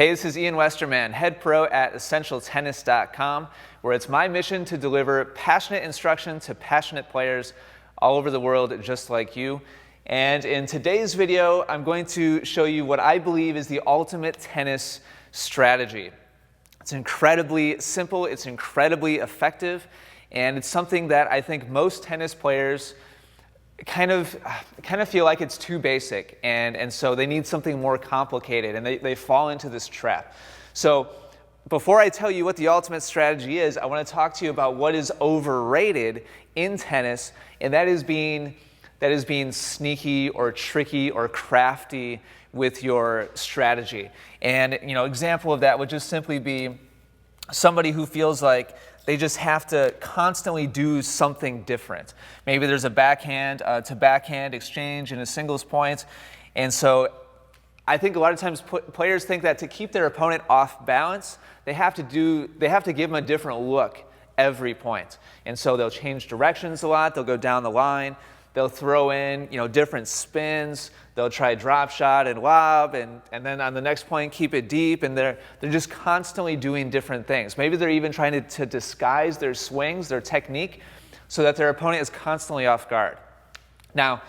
Hey, this is Ian Westerman, head pro at EssentialTennis.com, where it's my mission to deliver passionate instruction to passionate players all over the world just like you. And in today's video, I'm going to show you what I believe is the ultimate tennis strategy. It's incredibly simple, it's incredibly effective, and it's something that I think most tennis players kind of feel like it's too basic, and so they need something more complicated, and they fall into this trap. So before I tell you what the ultimate strategy is, I want to talk to you about what is overrated in tennis, and that is being sneaky or tricky or crafty with your strategy. And example of that would just simply be somebody who feels like they just have to constantly do something different. Maybe there's a backhand to backhand exchange in a singles point. And so I think a lot of times players think that to keep their opponent off balance, they have to give them a different look every point. And so they'll change directions a lot, they'll go down the line, they'll throw in different spins, they'll try drop shot and lob, and then on the next point keep it deep, and they're just constantly doing different things. Maybe they're even trying to disguise their swings, their technique, so that their opponent is constantly off guard. Now,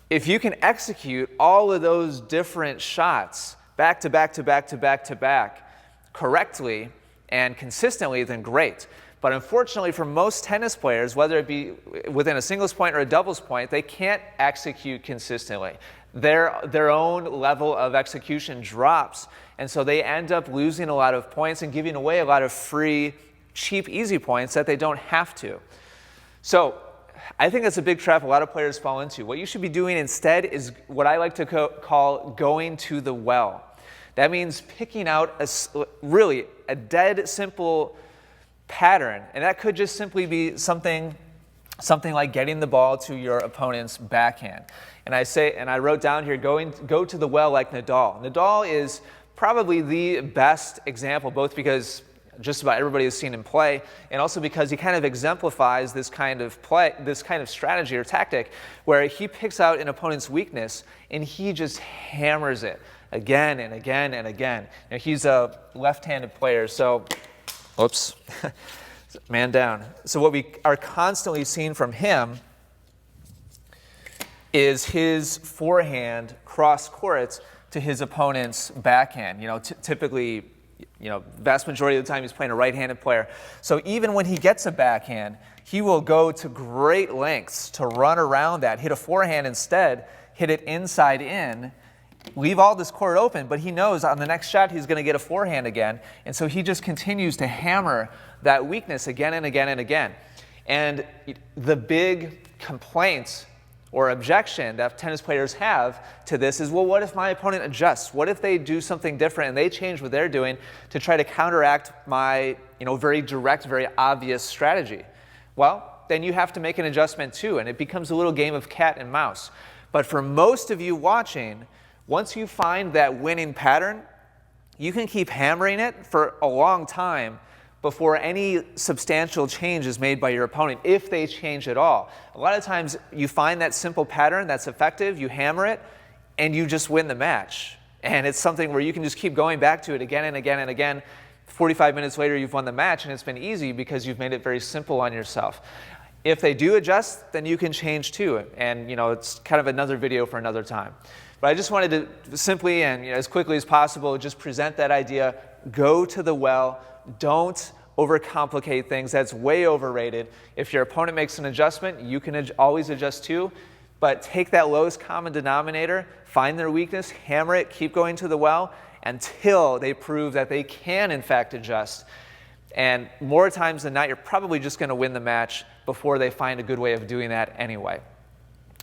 if you can execute all of those different shots back to back to back to back to back correctly and consistently, then great. But unfortunately for most tennis players, whether it be within a singles point or a doubles point, they can't execute consistently. Their own level of execution drops, and so they end up losing a lot of points and giving away a lot of free, cheap, easy points that they don't have to. So I think that's a big trap a lot of players fall into. What you should be doing instead is what I like to call going to the well. That means picking out a dead simple pattern, and that could just simply be something like getting the ball to your opponent's backhand. And I wrote down here, go to the well like Nadal. Nadal is probably the best example, both because just about everybody has seen him play, and also because he kind of exemplifies this kind of strategy or tactic where he picks out an opponent's weakness and he just hammers it again and again and again. Now, he's a left-handed player, so oops, man down. So what we are constantly seeing from him is his forehand cross court to his opponent's backhand. Typically, vast majority of the time he's playing a right-handed player. So even when he gets a backhand, he will go to great lengths to run around that, hit a forehand instead, hit it inside in, leave all this court open, but he knows on the next shot he's going to get a forehand again, and so he just continues to hammer that weakness again and again and again. And the big complaint or objection that tennis players have to this is, well, what if my opponent adjusts? What if they do something different and they change what they're doing to try to counteract my very direct, very obvious strategy? Well, then you have to make an adjustment too, and it becomes a little game of cat and mouse. But for most of you watching, once you find that winning pattern, you can keep hammering it for a long time before any substantial change is made by your opponent, if they change at all. A lot of times you find that simple pattern that's effective, you hammer it, and you just win the match. And it's something where you can just keep going back to it again and again and again. 45 minutes later, you've won the match, and it's been easy because you've made it very simple on yourself. If they do adjust, then you can change too. And it's kind of another video for another time. But I just wanted to simply and as quickly as possible just present that idea. Go to the well. Don't overcomplicate things. That's way overrated. If your opponent makes an adjustment, you can always adjust too. But take that lowest common denominator, find their weakness, hammer it, keep going to the well until they prove that they can in fact adjust. And more times than not, you're probably just going to win the match before they find a good way of doing that anyway.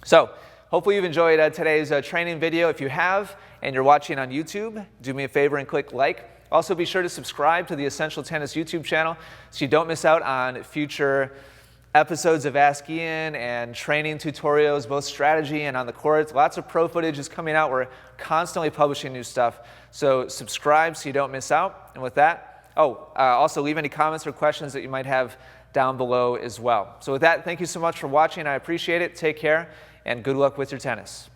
So hopefully you've enjoyed today's training video. If you have and you're watching on YouTube, do me a favor and click like. Also be sure to subscribe to the Essential Tennis YouTube channel so you don't miss out on future episodes of Ask Ian and training tutorials, both strategy and on the court. Lots of pro footage is coming out. We're constantly publishing new stuff. So subscribe so you don't miss out. And with that, also leave any comments or questions that you might have down below as well. So with that, thank you so much for watching. I appreciate it. Take care and good luck with your tennis.